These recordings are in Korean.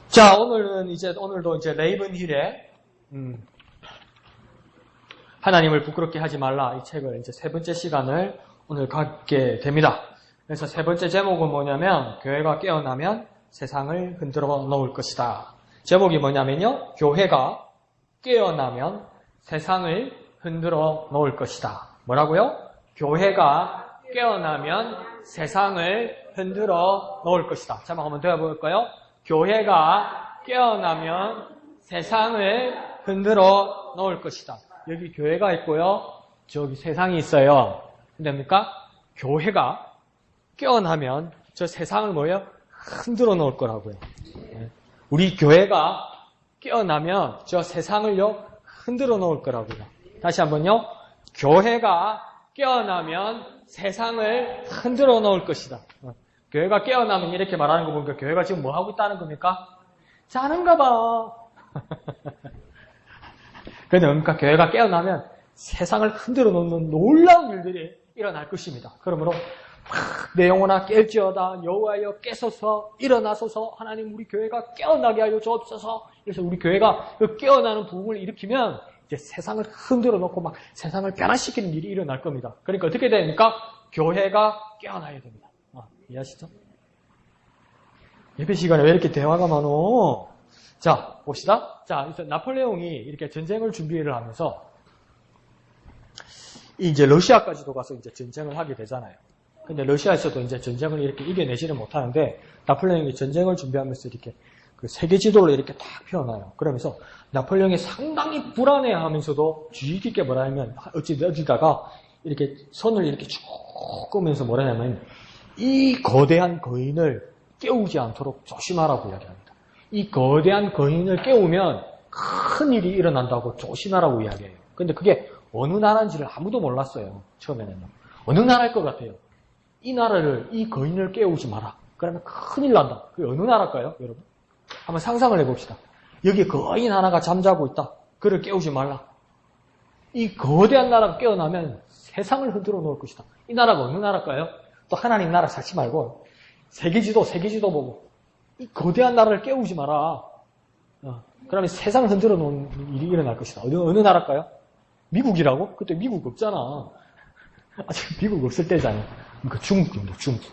자, 오늘도 이제 레이븐 힐의 하나님을 부끄럽게 하지 말라 이 책을 이제 세 번째 시간을 오늘 갖게 됩니다. 그래서 세 번째 제목은 뭐냐면 교회가 깨어나면 세상을 흔들어 놓을 것이다. 제목이 뭐냐면요. 교회가 깨어나면 세상을 흔들어 놓을 것이다. 뭐라고요? 교회가 깨어나면 세상을 흔들어 놓을 것이다. 자, 한번 더 해볼까요? 교회가 깨어나면 세상을 흔들어 놓을 것이다. 여기 교회가 있고요. 저기 세상이 있어요. 됩니까? 교회가 깨어나면 저 세상을 뭐예요? 흔들어 놓을 거라고요. 우리 교회가 깨어나면 저 세상을요 흔들어 놓을 거라고요. 다시 한번요. 교회가 깨어나면 세상을 흔들어 놓을 것이다. 교회가 깨어나면 이렇게 말하는 거 보니까 교회가 지금 뭐 하고 있다는 겁니까? 자는가 봐. 그런데 그러니까 교회가 깨어나면 세상을 흔들어 놓는 놀라운 일들이 일어날 것입니다. 그러므로 내 영혼아 깰지어다 여호와여 깨소서 일어나소서 하나님 우리 교회가 깨어나게 하여 주옵소서. 그래서 우리 교회가 그 깨어나는 부흥을 일으키면 이제 세상을 흔들어 놓고 막 세상을 변화시키는 일이 일어날 겁니다. 그러니까 어떻게 됩니까? 교회가 깨어나야 됩니다. 이해하시죠? 예배 시간에 왜 이렇게 대화가 많어? 자, 봅시다. 자, 그래서 나폴레옹이 이렇게 전쟁을 준비를 하면서 이제 러시아까지도 가서 이제 전쟁을 하게 되잖아요. 근데 러시아에서도 이제 전쟁을 이렇게 이겨내지는 못하는데 나폴레옹이 전쟁을 준비하면서 이렇게 그 세계 지도를 이렇게 딱 펴놔요. 그러면서 나폴레옹이 상당히 불안해하면서도 주의 깊게 뭐라 하면 어디다가 이렇게 손을 이렇게 쭉 끄면서 뭐라 하냐면 이 거대한 거인을 깨우지 않도록 조심하라고 이야기합니다. 이 거대한 거인을 깨우면 큰 일이 일어난다고 조심하라고 이야기해요. 근데 그게 어느 나라인지를 아무도 몰랐어요. 처음에는요. 어느 나라일 것 같아요. 이 나라를, 이 거인을 깨우지 마라. 그러면 큰일 난다. 그게 어느 나라일까요, 여러분? 한번 상상을 해봅시다. 여기에 거인 하나가 잠자고 있다. 그를 깨우지 말라. 이 거대한 나라가 깨어나면 세상을 흔들어 놓을 것이다. 이 나라가 어느 나라일까요? 또 하나님 나라 찾지 말고 세계지도 보고 이 거대한 나라를 깨우지 마라. 그러면 세상을 흔들어 놓은 일이 일어날 것이다. 어느 나라일까요? 미국이라고? 그때 미국 없잖아. 아직 미국 없을 때잖아요. 그러니까 중국입니다. 중국.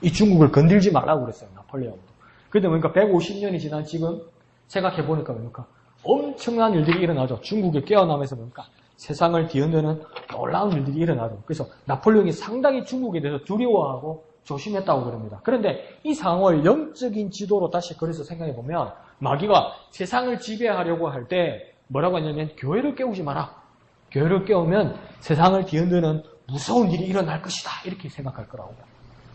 이 중국을 건들지 말라고 그랬어요. 나폴레옹도. 그런데 그러니까 150년이 지난 지금 생각해보니까 뭡니까? 엄청난 일들이 일어나죠. 중국이 깨어나면서 뭡니까? 세상을 뒤흔드는 놀라운 일들이 일어나죠. 그래서 나폴레옹이 상당히 중국에 대해서 두려워하고 조심했다고 그럽니다. 그런데 이 상황을 영적인 지도로 다시 그래서 생각해보면 마귀가 세상을 지배하려고 할 때 뭐라고 하냐면 교회를 깨우지 마라. 교회를 깨우면 세상을 뒤흔드는 무서운 일이 일어날 것이다. 이렇게 생각할 거라고요.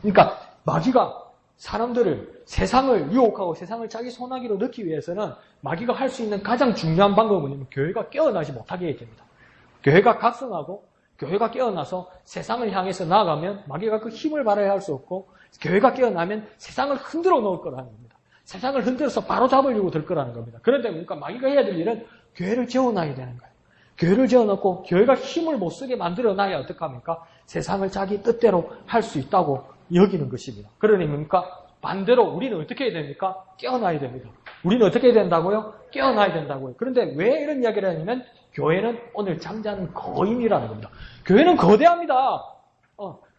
그러니까 마귀가 사람들을 세상을 유혹하고 세상을 자기 손아귀로 넣기 위해서는 마귀가 할 수 있는 가장 중요한 방법은 뭐냐면 교회가 깨어나지 못하게 해야 됩니다. 교회가 각성하고 교회가 깨어나서 세상을 향해서 나아가면 마귀가 그 힘을 발휘할 수 없고 교회가 깨어나면 세상을 흔들어 놓을 거라는 겁니다. 세상을 흔들어서 바로 잡으려고 들 거라는 겁니다. 그런데 그러니까 마귀가 해야 될 일은 교회를 재워놔야 되는 거예요. 교회를 재워놓고 교회가 힘을 못 쓰게 만들어놔야 어떡합니까? 세상을 자기 뜻대로 할 수 있다고 여기는 것입니다. 그러니까 반대로 우리는 어떻게 해야 됩니까? 깨어나야 됩니다. 우리는 어떻게 해야 된다고요? 깨어나야 된다고요. 그런데 왜 이런 이야기를 하냐면 교회는 오늘 잠자는 거인이라는 겁니다. 교회는 거대합니다.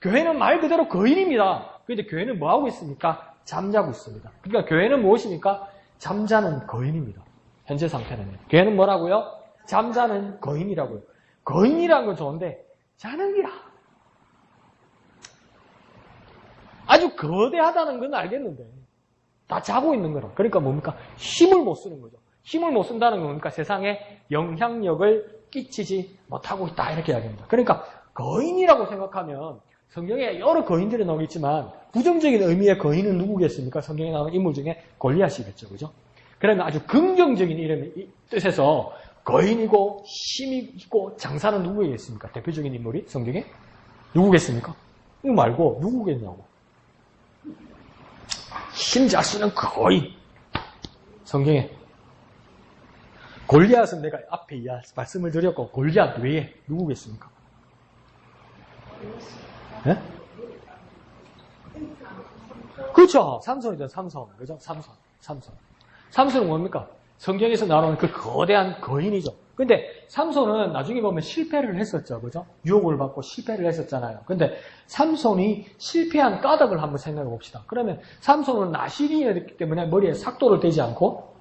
교회는 말 그대로 거인입니다. 그런데 교회는 뭐 하고 있습니까? 잠자고 있습니다. 그러니까 교회는 무엇입니까? 잠자는 거인입니다. 현재 상태는. 교회는 뭐라고요? 잠자는 거인이라고요. 거인이라는 건 좋은데 자는 기라. 아주 거대하다는 건 알겠는데 다 자고 있는 거라. 그러니까 뭡니까? 힘을 못 쓰는 거죠. 힘을 못 쓴다는 건 뭡니까? 세상에 영향력을 끼치지 못하고 있다. 이렇게 이야기합니다. 그러니까 거인이라고 생각하면 성경에 여러 거인들이 나오겠지만 부정적인 의미의 거인은 누구겠습니까? 성경에 나오는 인물 중에 골리앗이겠죠. 그죠? 그러면 아주 긍정적인 이름의 뜻에서 거인이고 힘이 있고 장사는 누구겠습니까? 대표적인 인물이 성경에? 누구겠습니까? 이거 말고 누구겠냐고. 힘잘 쓰는 거인. 성경에. 골리앗은 내가 앞에 말씀을 드렸고 골리앗 외에 누구겠습니까? 네? 그렇죠. 삼손이죠. 삼손. 그죠? 삼손. 삼손. 삼손은 뭡니까? 성경에서 나오는 그 거대한 거인이죠. 근데 삼손은 나중에 보면 실패를 했었죠. 그죠? 유혹을 받고 실패를 했었잖아요. 근데 삼손이 실패한 까닭을 한번 생각해 봅시다. 그러면 삼손은 나시린이었기 때문에 머리에 삭도를 대지 않고,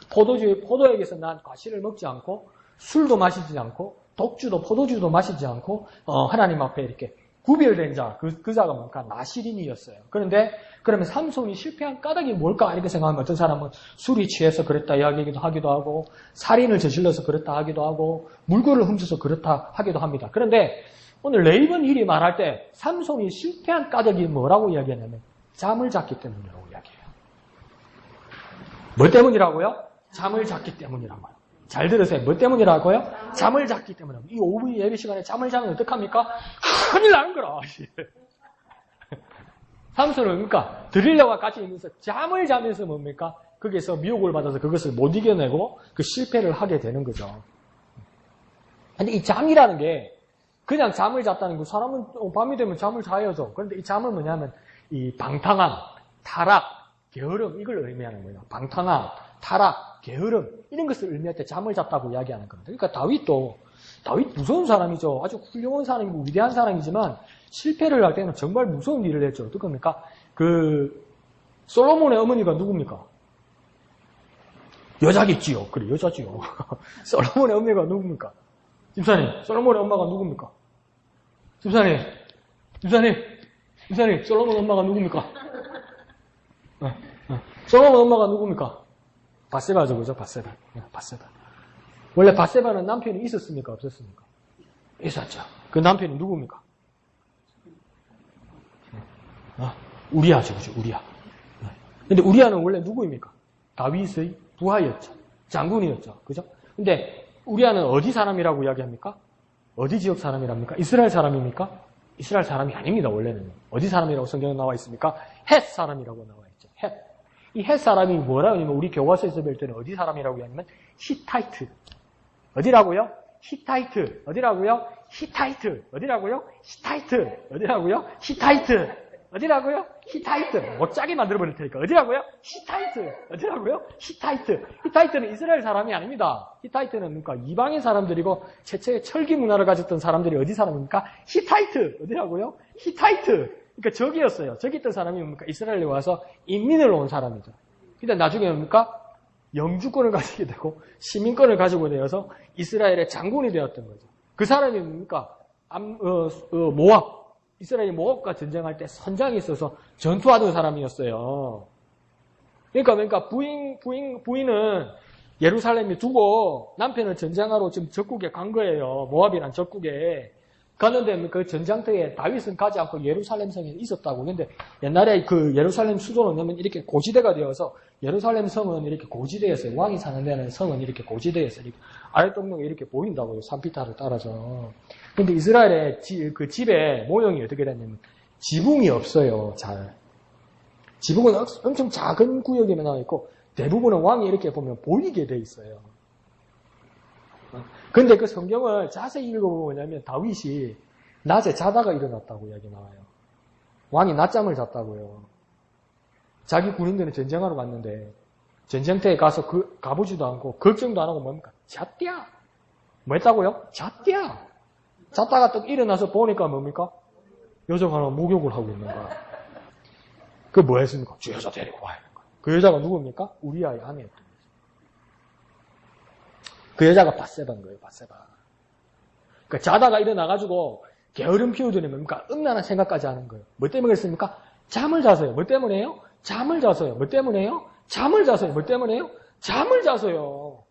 포도액에서 난 과실을 먹지 않고, 술도 마시지 않고, 독주도 포도주도 마시지 않고, 하나님 앞에 이렇게 구별된 자, 그 자가 뭔가 나시린이었어요. 그런데 그러면 삼손이 실패한 까닭이 뭘까? 이렇게 생각하면 어떤 사람은 술이 취해서 그랬다 이야기하기도 하기도 하고, 살인을 저질러서 그랬다 하기도 하고, 물건을 훔쳐서 그렇다 하기도 합니다. 그런데 오늘 레이븐 힐이 말할 때 삼손이 실패한 까닭이 뭐라고 이야기하냐면 잠을 잤기 때문이라고 이야기해요. 뭐 때문이라고요? 잠을 잤기 때문이라고요. 잘 들으세요. 뭐 때문이라고요? 잠을 잤기 때문에. 이 5분 예배 시간에 잠을 자면 어떡합니까? 큰일 나는 거라. 삼손은 그러니까 드릴러와 같이 있면서 잠을 자면서 뭡니까? 거기에서 미혹을 받아서 그것을 못 이겨내고 그 실패를 하게 되는 거죠. 근데 이 잠이라는 게 그냥 잠을 잤다는 거, 사람은 밤이 되면 잠을 자야죠. 그런데 이 잠은 뭐냐면 이 방탕함, 타락, 게으름, 이걸 의미하는 거예요. 방탕함, 타락, 게으름, 이런 것을 의미할 때 잠을 잤다고 이야기하는 겁니다. 그러니까 다윗 무서운 사람이죠. 아주 훌륭한 사람이고 위대한 사람이지만 실패를 할 때는 정말 무서운 일을 했죠. 어떡합니까? 솔로몬의 어머니가 누굽니까? 여자겠지요. 그래, 여자지요. 솔로몬의 어머니가 누굽니까? 집사님, 솔로몬의 엄마가 누굽니까? 집사님, 솔로몬 엄마가 누굽니까? 솔로몬 엄마가 누굽니까? 밧세바죠, 그죠? 밧세바. 원래 밧세바는 남편이 있었습니까? 없었습니까? 있었죠. 그 남편이 누굽니까? 우리아죠, 그죠? 우리아. 근데 우리아는 원래 누구입니까? 다윗의 부하였죠. 장군이었죠. 그죠? 근데 우리아는 어디 사람이라고 이야기합니까? 어디 지역 사람이랍니까? 이스라엘 사람입니까? 이스라엘 사람이 아닙니다, 원래는. 어디 사람이라고 성경에 나와 있습니까? 헷 사람이라고 나와 있죠. 헷. 이 헷 사람이 뭐라고 하냐면 우리 교과서에서 배울 때는 어디 사람이라고 하냐면 히타이트. 어디라고요? 히타이트. 어디라고요? 히타이트. 어디라고요? 히타이트. 어디라고요? 히타이트. 어디라고요? 히타이트. 못 짜게 만들어버릴 테니까. 어디라고요? 히타이트. 어디라고요? 히타이트. 히타이트는 이스라엘 사람이 아닙니다. 히타이트는 그러니까 이방인 사람들이고 최초의 철기 문화를 가졌던 사람들이 어디 사람입니까? 히타이트. 어디라고요? 히타이트. 그러니까 적이었어요. 적이 있던 사람이 뭡니까? 이스라엘에 와서 인민을 온 사람이죠. 근데 나중에 뭡니까? 영주권을 가지게 되고 시민권을 가지고 되어서 이스라엘의 장군이 되었던 거죠. 그 사람이 뭡니까? 모압. 이스라엘이 모압과 전쟁할 때 선장이 있어서 전투하던 사람이었어요. 그러니까 부인은 예루살렘에 두고 남편을 전쟁하러 지금 적국에 간 거예요. 모압이란 적국에. 갔는데 그 전장터에 다윗은 가지 않고 예루살렘 성에 있었다고. 근데 옛날에 그 예루살렘 수도는 이렇게 고지대가 되어서 예루살렘 성은 이렇게 고지대였어요. 왕이 사는 데는 성은 이렇게 고지대에서 이렇게 아랫동동에 이렇게 보인다고요. 산피타를 따라서. 근데 이스라엘의 그 집의 모형이 어떻게 됐냐면 지붕이 없어요. 잘. 지붕은 엄청 작은 구역에만 나와 있고 대부분은 왕이 이렇게 보면 보이게 돼 있어요. 근데 그 성경을 자세히 읽어보면 다윗이 낮에 자다가 일어났다고 이야기 나와요. 왕이 낮잠을 잤다고요. 자기 군인들은 전쟁하러 갔는데 전쟁터에 가서 가보지도 않고 걱정도 안 하고 뭡니까? 잤디야. 뭐 했다고요? 잤디야. 잤다가 또 일어나서 보니까 뭡니까? 여자가 하나 목욕을 하고 있는 거야. 그 뭐 했습니까? 저 여자 데리고 와야 되는 거야. 그 여자가 누굽니까? 우리아의 아내였던 거죠. 그 여자가 밧세바인 거예요, 밧세바. 그러니까 자다가 일어나가지고 게으름 피우더니 뭡니까? 음란한 생각까지 하는 거예요. 뭐 때문에 그랬습니까? 잠을 자서요. 뭐 때문에요? 잠을 자서요. 뭐 때문에요? 잠을 자서요. 뭐 때문에요? 잠을 자서요.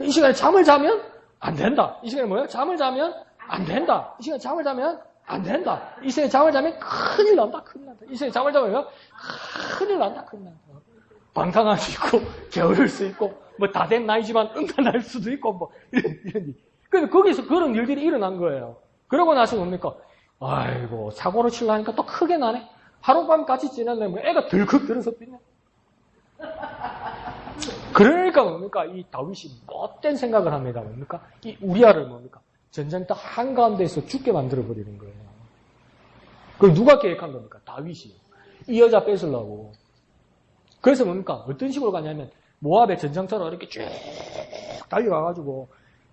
이 시간에 잠을 자면 안 된다. 이 시간에 뭐예요? 잠을 자면 안 된다. 이 시간에 잠을 자면 안 된다. 이 시간에 잠을 자면 큰일 난다. 큰일 난다. 이 시간에 잠을 자면 큰일 난다. 큰일 난다. 방탕할 수 있고 게으를 수 있고 뭐 다 된 나이지만 음란할 수도 있고 뭐 이런 일. 근데 거기서 그런 일들이 일어난 거예요. 그러고 나서 뭡니까? 아이고 사고를 치려니까 또 크게 나네. 하룻밤 같이 지냈는데 뭐 애가 덜컥 들어서 삐네. 그러니까 뭡니까? 이 다윗이 못된 생각을 합니다. 뭡니까? 이 우리아를 뭡니까? 전쟁터 한가운데에서 죽게 만들어버리는 거예요. 그걸 누가 계획한 겁니까? 다윗이. 이 여자 뺏으려고. 그래서 뭡니까? 어떤 식으로 가냐면 모압의 전장터로 이렇게 쭉 달려가가지고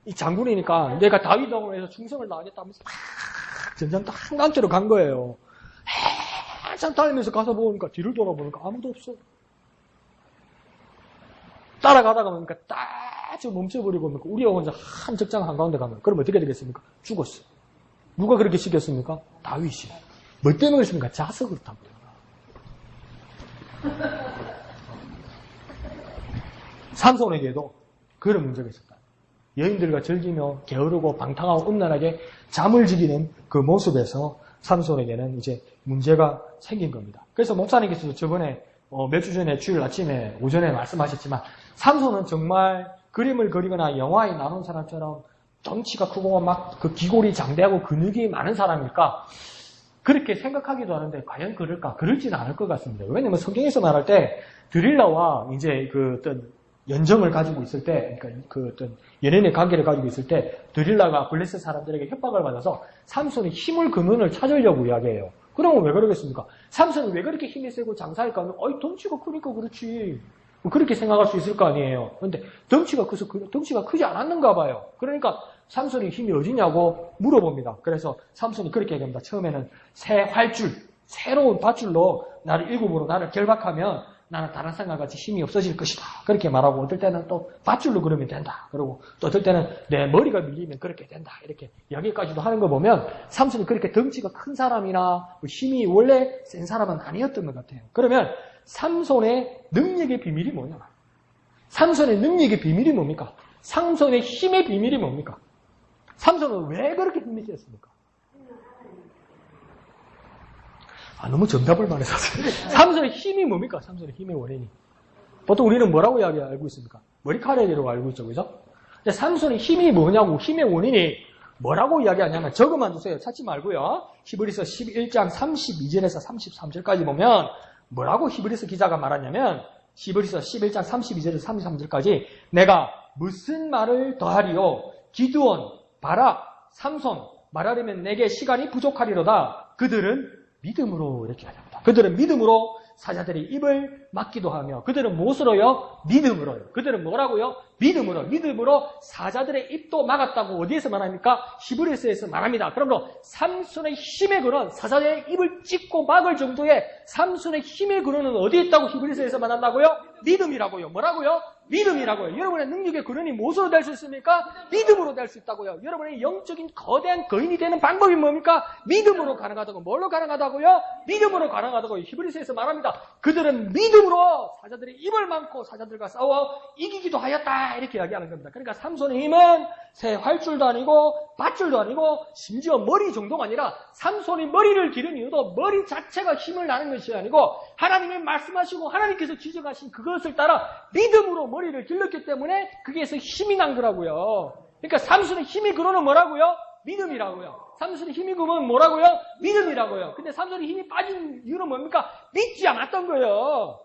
이 장군이니까 내가 다윗왕으로 해서 충성을 다하겠다면서 막 전장터 한강째로 간 거예요. 한참 달리면서 가서 보니까 뒤를 돌아보니까 아무도 없어. 따라가다가 보니까 딱 멈춰버리고 우리가 혼자 한 적장 한가운데 가면 그럼 어떻게 되겠습니까? 죽었어. 누가 그렇게 시켰습니까? 다윗이. 뭐 때문에 그렇습니까? 자서 그렇다고요. 삼손에게도 그런 문제가 있었다. 여인들과 즐기며 게으르고 방탕하고 음란하게 잠을 즐기는 그 모습에서 삼손에게는 이제 문제가 생긴 겁니다. 그래서 목사님께서도 저번에 몇 주 전에 주일 아침에 오전에 말씀하셨지만 삼손은 정말 그림을 그리거나 영화에 나온 사람처럼 덩치가 크고 막 그 기골이 장대하고 근육이 많은 사람일까? 그렇게 생각하기도 하는데 과연 그럴까? 그럴지는 않을 것 같습니다. 왜냐면 성경에서 말할 때 드릴라와 이제 그 어떤 연정을 가지고 있을 때, 그러니까 그 어떤 연인의 관계를 가지고 있을 때 드릴라가 블레셋 사람들에게 협박을 받아서 삼손이 힘을 근원을 찾으려고 이야기해요. 그러면 왜 그러겠습니까? 삼손은 왜 그렇게 힘이 세고 장사할까 하면 덩치가 크니까 그렇지. 그렇게 생각할 수 있을 거 아니에요. 그런데 덩치가 커서 덩치가 크지 않았는가 봐요. 그러니까 삼손이 힘이 어디냐고 물어봅니다. 그래서 삼손이 그렇게 얘기합니다. 처음에는 새 활줄, 새로운 밧줄로 나를 일곱으로 나를 결박하면 나는 다른 사람과 같이 힘이 없어질 것이다. 그렇게 말하고 어떨 때는 또 밧줄로 그러면 된다. 그리고 또 어떨 때는 내 머리가 밀리면 그렇게 된다. 이렇게 이야기까지도 하는 거 보면 삼손이 그렇게 덩치가 큰 사람이나 힘이 원래 센 사람은 아니었던 것 같아요. 그러면 삼손의 능력의 비밀이 뭐냐? 삼손의 능력의 비밀이 뭡니까? 삼손의 힘의 비밀이 뭡니까? 삼손은 왜 그렇게 힘이 셌습니까? 너무 정답을 말해서. 삼손의 힘이 뭡니까? 삼손의 힘의 원인이. 보통 우리는 뭐라고 알고 있습니까? 머리카락이라고 알고 있죠, 그죠? 근데 삼손의 힘이 뭐냐고, 힘의 원인이 뭐라고 이야기하냐면, 적어만 주세요. 찾지 말고요. 히브리서 11장 32절에서 33절까지 보면, 뭐라고 히브리서 기자가 말하냐면, 히브리서 11장 32절에서 33절까지, 내가 무슨 말을 더하리요? 기드온, 바락, 삼손, 말하려면 내게 시간이 부족하리로다. 그들은 믿음으로 이렇게 하렵니다. 그들은 믿음으로 사자들의 입을 막기도 하며 그들은 무엇으로요? 믿음으로요. 그들은 뭐라고요? 믿음으로 사자들의 입도 막았다고 어디에서 말합니까? 히브리서에서 말합니다. 그러므로 삼손의 힘의 근원, 사자들의 입을 찢고 막을 정도의 삼손의 힘의 근원은 어디에 있다고 히브리서에서 말한다고요? 믿음이라고요. 뭐라고요? 믿음이라고요. 여러분의 능력의 근원이 무엇으로 될 수 있습니까? 믿음으로 될 수 있다고요. 여러분의 영적인 거대한 거인이 되는 방법이 뭡니까? 믿음으로 가능하다고. 뭘로 가능하다고요? 믿음으로 가능하다고 히브리서에서 말합니다. 그들은 믿음으로 사자들의 입을 막고 사자들과 싸워 이기기도 하였다. 이렇게 이야기하는 겁니다. 그러니까 삼손의 힘은 새 활줄도 아니고 밧줄도 아니고 심지어 머리 정도가 아니라 삼손이 머리를 기른 이유도 머리 자체가 힘을 나는 것이 아니고 하나님이 말씀하시고 하나님께서 지정하신 그것을 따라 믿음으로 머리를 길렀기 때문에 거기에서 힘이 난 거라고요. 그러니까 삼손의 힘이 근원은 뭐라고요? 믿음이라고요. 삼손의 힘이 근원은 뭐라고요? 믿음이라고요. 근데 삼손의 힘이 빠진 이유는 뭡니까? 믿지 않았던 거예요.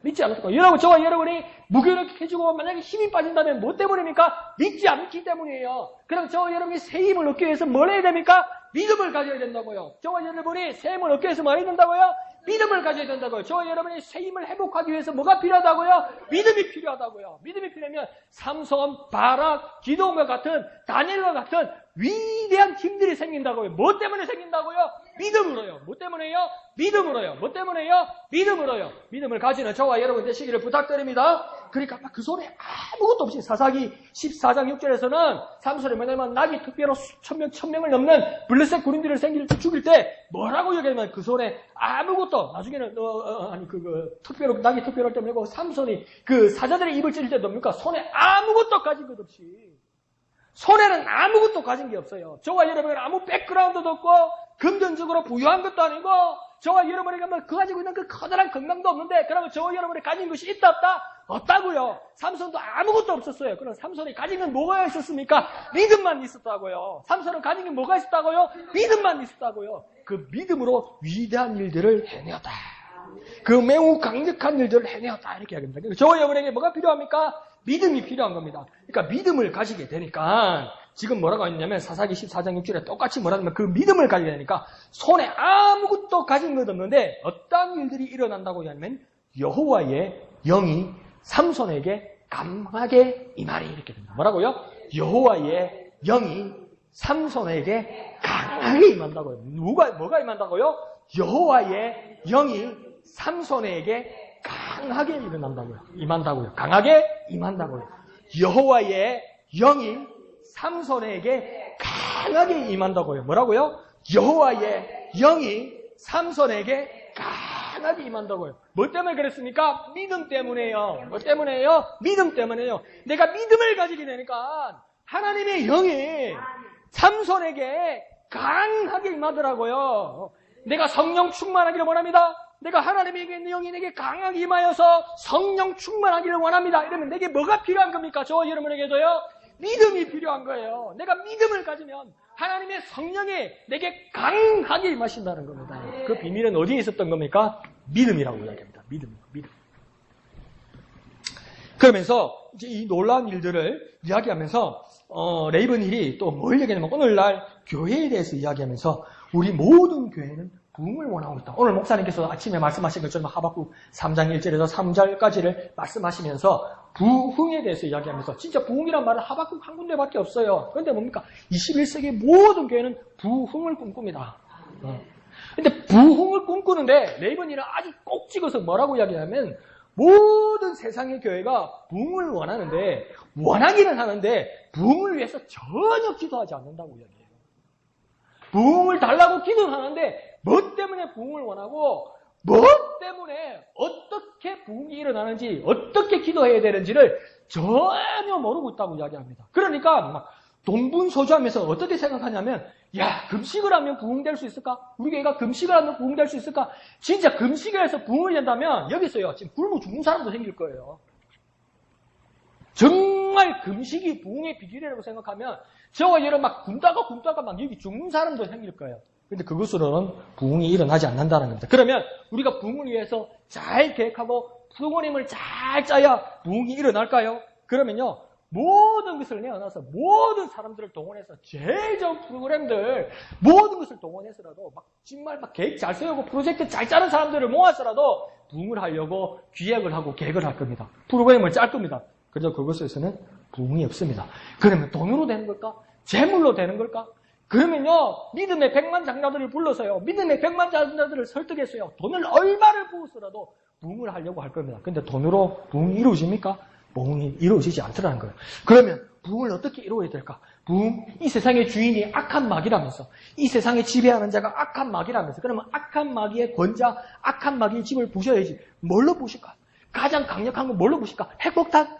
믿지 않았던 거예요. 여러분, 저와 여러분이 무기력해지고 만약에 힘이 빠진다면 뭐 때문입니까? 믿지 않기 때문이에요. 그럼 저와 여러분이 새 힘을 얻기 위해서 뭘 해야 됩니까? 믿음을 가져야 된다고요. 저와 여러분이 새 힘을 얻기 위해서 뭐 해야 된다고요? 믿음을 가져야 된다고요. 저와 여러분이 새 힘을 회복하기 위해서 뭐가 필요하다고요? 믿음이 필요하다고요. 믿음이 필요하면 삼손, 바락, 기드온과 같은 다니엘과 같은 위대한 힘들이 생긴다고요. 뭐 때문에 생긴다고요? 믿음으로요. 뭐 때문에요? 믿음으로요. 뭐 때문에요? 믿음으로요. 믿음을 가지는 저와 여러분 되시기를 부탁드립니다. 그러니까 막 그 손에 아무것도 없이 사사기 14장 6절에서는 삼손이 뭐냐면 나귀 특별로 천명을 넘는 블레셋 군인들을 죽일 때 뭐라고 얘기하면 그 손에 아무것도 나중에는 특별로 나귀 특별할 때 뭐고 삼손이 그 사자들의 입을 찔릴 때 뭡니까? 손에 아무것도 가진 것 없이 손에는 아무것도 가진 게 없어요. 저와 여러분은 아무 백그라운드도 없고 금전적으로 부유한 것도 아니고 저와 여러분이 그 가지고 있는 그 커다란 건강도 없는데 그러면 저와 여러분이 가진 것이 있다 없다? 없다고요. 삼손도 아무것도 없었어요. 그럼 삼손이 가진 건 뭐가 있었습니까? 믿음만 있었다고요. 삼손은 가진 게 뭐가 있었다고요? 믿음만 있었다고요. 그 믿음으로 위대한 일들을 해내었다. 그 매우 강력한 일들을 해내었다. 이렇게 이야기합니다. 저와 여러분에게 뭐가 필요합니까? 믿음이 필요한 겁니다. 그러니까 믿음을 가지게 되니까 지금 뭐라고 했냐면 사사기 14장 6절에 똑같이 뭐라냐면 그 믿음을 가지게 되니까 손에 아무것도 가진 것 없는데 어떤 일들이 일어난다고 하냐면 여호와의 영이 삼손에게 강하게 임하리. 이렇게 됩니다. 뭐라고요? 여호와의 영이 삼손에게 강하게 임한다고요. 뭐가 임한다고요? 여호와의 영이 삼손에게 강하게 임한다고요. 강하게 임한다고요. 여호와의 영이 삼손에게 강하게 임한다고요. 뭐라고요? 여호와의 영이 삼손에게 강하게 임한다고요. 뭐 때문에 그랬습니까? 믿음 때문에요. 뭐 때문에요? 믿음 때문에요. 내가 믿음을 가지게 되니까 하나님의 영이 삼손에게 강하게 임하더라고요. 내가 성령 충만하기를 원합니다. 내가 하나님의 영이 내게 강하게 임하여서 성령 충만하기를 원합니다. 이러면 내게 뭐가 필요한 겁니까? 저 여러분에게도요. 믿음이 필요한 거예요. 내가 믿음을 가지면 하나님의 성령이 내게 강하게 임하신다는 겁니다. 그 비밀은 어디에 있었던 겁니까? 믿음이라고 이야기합니다. 믿음. 그러면서 이제 이 놀라운 일들을 이야기하면서 레이븐 힐이 또 뭘 얘기하냐면 오늘날 교회에 대해서 이야기하면서 우리 모든 교회는 부흥을 원하고 있다. 오늘 목사님께서 아침에 말씀하신 것처럼 하박국 3장 1절에서 3절까지를 말씀하시면서 부흥에 대해서 이야기하면서 진짜 부흥이란 말은 하박국 한 군데밖에 없어요. 그런데 뭡니까? 21세기 모든 교회는 부흥을 꿈꿉니다. 근데 부흥을 꿈꾸는데 레이븐이는 아주 꼭 찍어서 뭐라고 이야기하냐면 모든 세상의 교회가 부흥을 원하기는 하는데 부흥을 위해서 전혀 기도하지 않는다고 이야기해요. 부흥을 달라고 기도는 하는데 뭐 때문에 부흥을 원하고 뭐 때문에 어떻게 부흥이 일어나는지 어떻게 기도해야 되는지를 전혀 모르고 있다고 이야기합니다. 그러니까 막 동분서주하면서 어떻게 생각하냐면 야 금식을 하면 부흥될 수 있을까? 우리 교회가 금식을 하면 부흥될 수 있을까? 진짜 금식을 해서 부흥이 된다면 여기서요 지금 굶어 죽는 사람도 생길 거예요. 정말 금식이 부흥의 비결이라고 생각하면 저와 여러분 막 굶다가 막 여기 죽는 사람도 생길 거예요. 근데 그것으로는 부흥이 일어나지 않는다는 겁니다. 그러면 우리가 부흥을 위해서 잘 계획하고 프로그램을 잘 짜야 부흥이 일어날까요? 그러면요 모든 것을 내어놔서 모든 사람들을 동원해서 제일 좋은 프로그램들 모든 것을 동원해서라도 정말 계획 잘 세우고 프로젝트 잘 짜는 사람들을 모아서라도 부흥을 하려고 기획을 하고 계획을 할 겁니다. 프로그램을 짤 겁니다. 그래서 그것에서는 부흥이 없습니다. 그러면 돈으로 되는 걸까? 재물로 되는 걸까? 그러면요 믿음의 100만 장자들을 불러서요 믿음의 100만 장자들을 설득했어요. 돈을 얼마를 부어서라도 부흥을 하려고 할 겁니다. 근데 돈으로 부흥이 이루어집니까? 부흥이 이루어지지 않더라는 거예요. 그러면 부흥을 어떻게 이루어야 될까? 부흥, 이 세상의 주인이 악한 마귀라면서 이 세상에 지배하는 자가 악한 마귀라면서 그러면 악한 마귀의 권자, 악한 마귀의 집을 부셔야지. 뭘로 부실까? 가장 강력한 건 뭘로 부실까? 핵폭탄?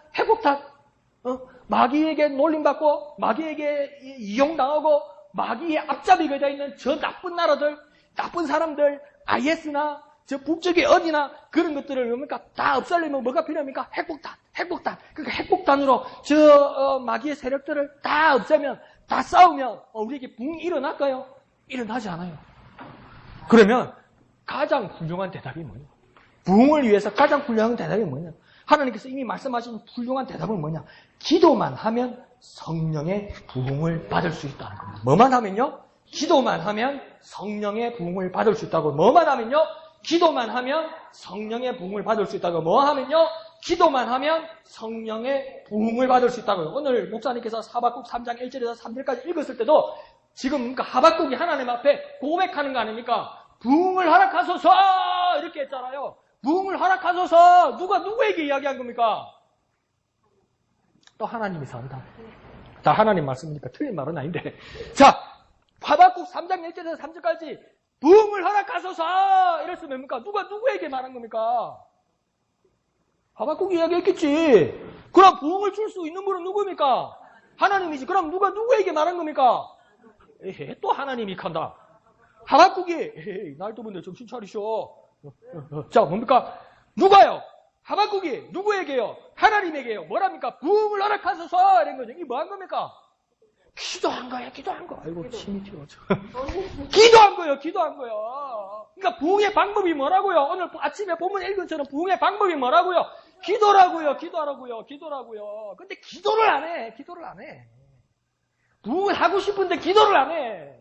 마귀에게 놀림받고 마귀에게 이용당하고 마귀의 앞잡이가 되어 있는 저 나쁜 나라들, 나쁜 사람들, IS나 저 북쪽의 어디나 그런 것들을 뭡니까? 다 없애려면 뭐가 필요합니까? 핵폭탄. 그러니까 핵폭탄으로 저 마귀의 세력들을 다 없애면, 다 싸우면 우리에게 부흥이 일어날까요? 일어나지 않아요. 그러면 가장 훌륭한 대답이 뭐냐? 부흥을 위해서 가장 훌륭한 대답이 뭐냐? 하나님께서 이미 말씀하신 훌륭한 대답은 뭐냐? 기도만 하면 성령의 부흥을 받을 수 있다는 겁니다. 뭐만 하면요? 기도만 하면 성령의 부흥을 받을 수 있다고. 뭐만 하면요? 기도만 하면 성령의 부흥을 받을 수 있다고. 뭐 하면요? 기도만 하면 성령의 부흥을 받을 수 있다고요. 오늘 목사님께서 하박국 3장 1절에서 3절까지 읽었을 때도 지금 하박국이 하나님 앞에 고백하는 거 아닙니까? 부흥을 허락하소서 이렇게 했잖아요. 부흥을 허락하소서. 누가 누구에게 이야기한 겁니까? 또 하나님이 산다. 자, 하나님 말씀이니까 틀린 말은 아닌데. 자, 하박국 3장 1절에서 3절까지 부흥을 허락하소서 이랬으면 뭡니까? 누가 누구에게 말한 겁니까? 하박국이 이야기했겠지. 그럼 부흥을 줄 수 있는 분은 누구입니까? 하나님이지. 그럼 누가 누구에게 말한 겁니까? 에헤, 또 하나님이 간다. 하박국이 에헤, 나이도 분들 정신 차리셔. 자, 뭡니까? 누가요? 하박국이 누구에게요? 하나님에게요. 뭐랍니까? 부흥을 허락하소서 이런 거죠. 이게 뭐 한 겁니까? 기도한 거예요. 아이고 침이 튀어져. 기도한 거예요. 그러니까 부흥의 방법이 뭐라고요? 오늘 아침에 본문 읽은 것처럼 부흥의 방법이 뭐라고요? 기도라고요. 근데 기도를 안 해. 부흥을 하고 싶은데 기도를 안 해.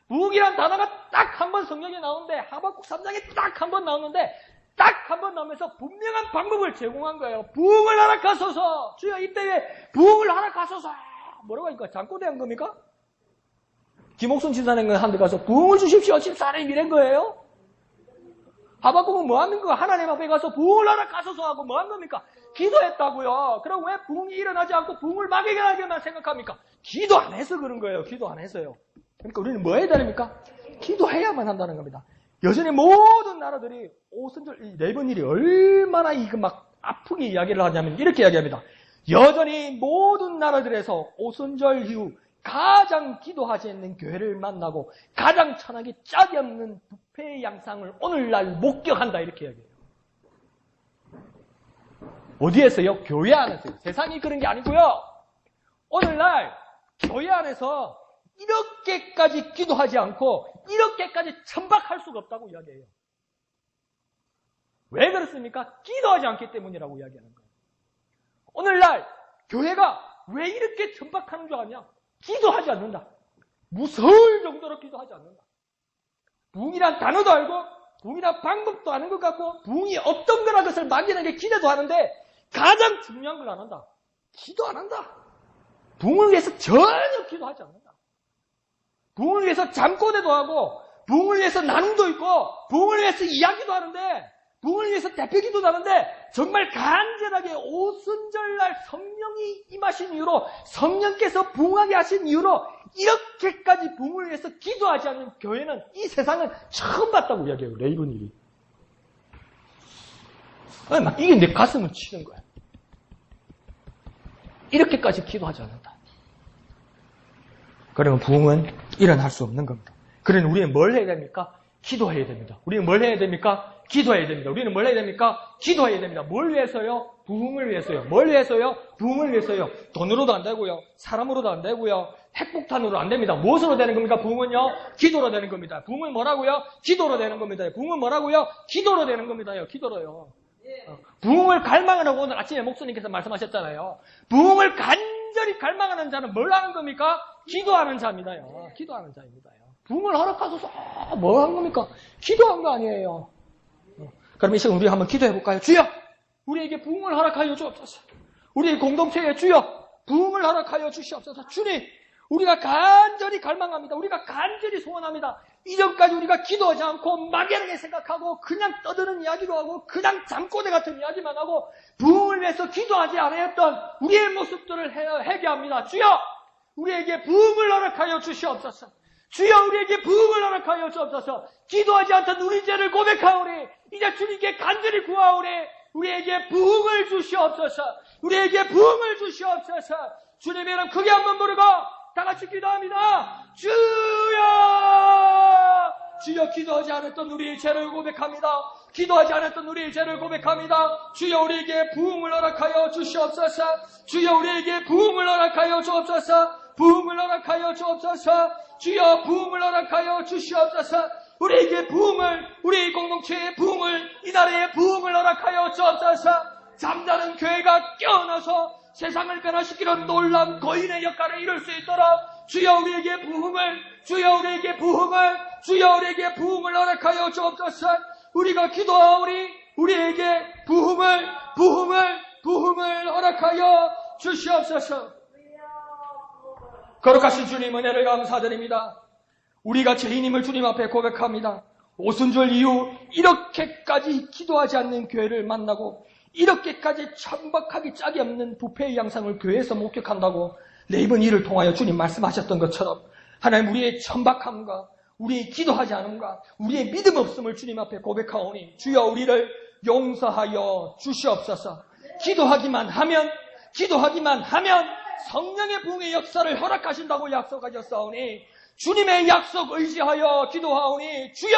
부흥이란 단어가 딱 한 번 성경에 나오는데 하박국 3장에 딱 한 번 나오는데 딱 한 번 나오면서 분명한 방법을 제공한 거예요. 부흥을 허락하소서. 주여 이때에 부흥을 허락하소서. 뭐라고 하니까 잠꼬대한 겁니까? 김옥순 지사님 한 데 가서 부흥을 주십시오. 집사람이 이런 거예요? 하박국은 뭐 하는 거? 하나님 앞에 가서 부흥을 허락하소서 하고 뭐 한 겁니까? 기도했다고요. 그럼 왜 부흥이 일어나지 않고 부흥을 막연하게만 생각합니까? 기도 안 해서 그런 거예요. 기도 안 해서요. 그러니까 우리는 뭐 해야 됩니까? 기도해야만 한다는 겁니다. 여전히 모든 나라들이 오순절 이 네번 일이 얼마나 이거 막 아프게 이야기를 하냐면 이렇게 이야기합니다. 여전히 모든 나라들에서 오순절 이후 가장 기도하지 않는 교회를 만나고 가장 천하게 짝이 없는 부패의 양상을 오늘날 목격한다 이렇게 이야기해요. 어디에서요? 교회 안에서요. 세상이 그런 게 아니고요. 오늘날 교회 안에서 이렇게까지 기도하지 않고 이렇게까지 천박할 수가 없다고 이야기해요. 왜 그렇습니까? 기도하지 않기 때문이라고 이야기하는 거예요. 오늘날 교회가 왜 이렇게 천박하는 줄 아냐? 기도하지 않는다. 무서울 정도로 기도하지 않는다. 부흥이란 단어도 알고 부흥이란 방법도 아는 것 같고 부흥이 어떤 거라 것을 막연하게 기대도 하는데 가장 중요한 걸 안 한다. 기도 안 한다. 부흥을 위해서 전혀 기도하지 않는다. 부흥을 위해서 잠꼬대도 하고 부흥을 위해서 나눔도 있고 부흥을 위해서 이야기도 하는데 부흥을 위해서 대표기도도 하는데 정말 간절하게 오순절날 성령이 임하신 이유로 성령께서 부흥하게 하신 이유로 이렇게까지 부흥을 위해서 기도하지 않는 교회는 이 세상은 처음 봤다고 이야기해요. 레이븐일이. 막 이게 내 가슴을 치는 거야. 이렇게까지 기도하지 않는다. 그러면 부흥은 일어날 수 없는 겁니다. 그러니 우리는 뭘 해야 됩니까? 기도해야 됩니다. 우리는 뭘 해야 됩니까? 기도해야 됩니다. 우리는 뭘 해야 됩니까? 기도해야 됩니다. 뭘 위해서요? 부흥을 위해서요. 뭘 위해서요? 부흥을 위해서요. 돈으로도 안 되고요. 사람으로도 안 되고요. 핵폭탄으로 안 됩니다. 무엇으로 되는 겁니까? 부흥은요? 기도로 되는 겁니다. 부흥은 뭐라고요? 기도로 되는 겁니다. 부흥은 뭐라고요? 기도로 되는 겁니다요. 기도로요. 부흥을 갈망하라고 오늘 아침에 목사님께서 말씀하셨잖아요. 부흥을 간절히 갈망하는 자는 뭘 하는 겁니까? 기도하는 자입니다요. 기도하는 자입니다요. 부흥을 허락하소서. 뭐 한 겁니까? 기도한 거 아니에요. 그럼 이 시간 우리 한번 기도해 볼까요? 주여! 우리에게 부흥을 허락하여 주옵소서. 우리 공동체에 주여! 부흥을 허락하여 주시옵소서. 주님! 우리가 간절히 갈망합니다. 우리가 간절히 소원합니다. 이전까지 우리가 기도하지 않고 막연하게 생각하고 그냥 떠드는 이야기도 하고 그냥 잠꼬대 같은 이야기만 하고 부흥을 위해서 기도하지 않았던 우리의 모습들을 회개합니다. 주여! 우리에게 부흥을 허락하여 주시옵소서. 주여 우리에게 부흥을 허락하여 주옵소서. 기도하지 않던 우리 죄를 고백하오니 이제 주님께 간절히 구하오니 우리에게 부흥을 주시옵소서. 우리에게 부흥을 주시옵소서. 주님의 이름 크게 한번 부르고 다 같이 기도합니다. 주여! 주여 기도하지 않았던 우리의 죄를 고백합니다. 기도하지 않았던 우리의 죄를 고백합니다. 주여 우리에게 부흥을 허락하여 주시옵소서. 주여 우리에게 부흥을 허락하여 주옵소서. 부흥을 허락하여 주옵소서. 주여 부흥을 허락하여 주시옵소서. 우리에게 부흥을, 우리 공동체의 부흥을, 이 나라의 부흥을 허락하여 주옵소서. 잠자는 교회가 깨어나서 세상을 변화시키는 놀라운 거인의 역할을 이룰 수 있도록 주여 우리에게 부흥을, 주여 우리에게 부흥을, 주여 우리에게 부흥을 허락하여 주옵소서. 우리가 기도하오니 우리에게 부흥을 허락하여 주시옵소서. 거룩하신 주님 은혜를 감사드립니다. 우리가 죄인임을 주님 앞에 고백합니다. 오순절 이후 이렇게까지 기도하지 않는 교회를 만나고 이렇게까지 천박하기 짝이 없는 부패의 양상을 교회에서 목격한다고 레이븐 일을 통하여 주님 말씀하셨던 것처럼 하나님 우리의 천박함과 우리의 기도하지 않음과 우리의 믿음 없음을 주님 앞에 고백하오니 주여 우리를 용서하여 주시옵소서. 기도하기만 하면 성령의 부흥의 역사를 허락하신다고 약속하셨사오니 주님의 약속 의지하여 기도하오니 주여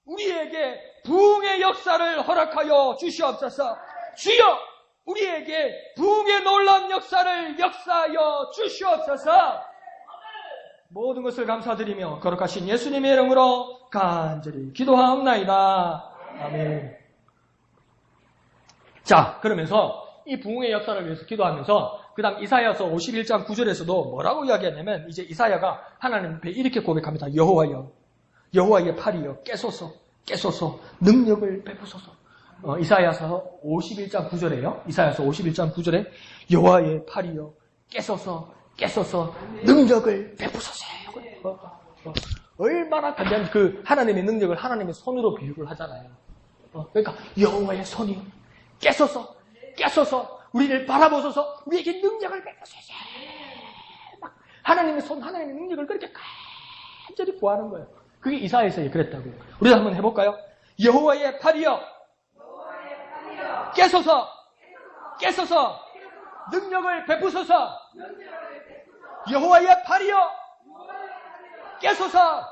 우리에게 부흥의 역사를 허락하여 주시옵소서. 주여 우리에게 부흥의 놀라운 역사를 역사하여 주시옵소서. 모든 것을 감사드리며 거룩하신 예수님의 이름으로 간절히 기도하옵나이다. 아멘. 자, 그러면서 이 부흥의 역사를 위해서 기도하면서 그 다음 이사야서 51장 9절에서도 뭐라고 이야기하냐면 이제 이사야가 하나님 앞에 이렇게 고백합니다. 여호와여 여호와의 팔이여 깨소서 능력을 베푸소서. 이사야서 51장 9절에요. 이사야서 51장 9절에 여호와의 팔이여 깨소서 능력을 베푸소서. 얼마나 간단한 그 하나님의 능력을 하나님의 손으로 비유를 하잖아요. 그러니까 여호와의 손이 깨소서 우리를 바라보소서 우리에게 능력을 베푸소서. 하나님의 손, 하나님의 능력을 그렇게 간절히 구하는 거예요. 그게 이사야에서 그랬다고요. 우리도 한번 해볼까요? 여호와의 팔이여 깨소서 능력을 베푸소서. 여호와의 팔이여 깨소서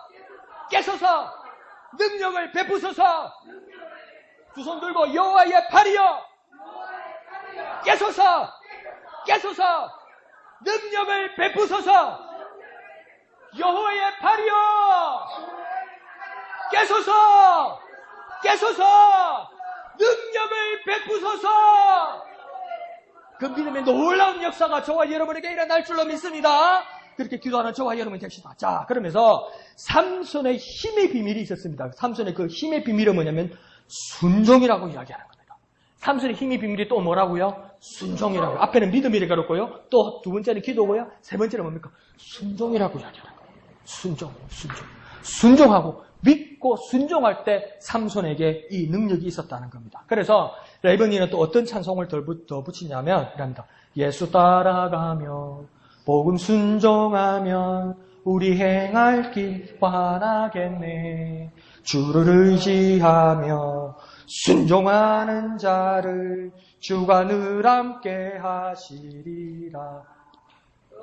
능력을 베푸소서. 두 손 들고 여호와의 팔이여 깨소서 능력을 베푸소서. 여호와의 팔이여 깨소서 능력을 베푸소서. 그 믿음의 놀라운 역사가 저와 여러분에게 일어날 줄로 믿습니다. 그렇게 기도하는 저와 여러분 됩시다. 자, 그러면서 삼손의 힘의 비밀이 있었습니다. 삼손의 그 힘의 비밀은 뭐냐면 순종이라고 이야기하는 겁니다. 삼손의 힘의 비밀이 또 뭐라고요? 순종이라고요. 앞에는 믿음이라고 그랬고요. 또 두 번째는 기도고요. 세 번째는 뭡니까? 순종이라고 이야기하는 거예요. 순종하고 믿고 순종할 때 삼손에게 이 능력이 있었다는 겁니다. 그래서 레이번이는 또 어떤 찬송을 더 붙이냐면 이랍니다. 예수 따라가며 복음 순종하면 우리 행할 길 환하겠네. 주를 의지하며 순종하는 자를 주가 늘 함께 하시리라.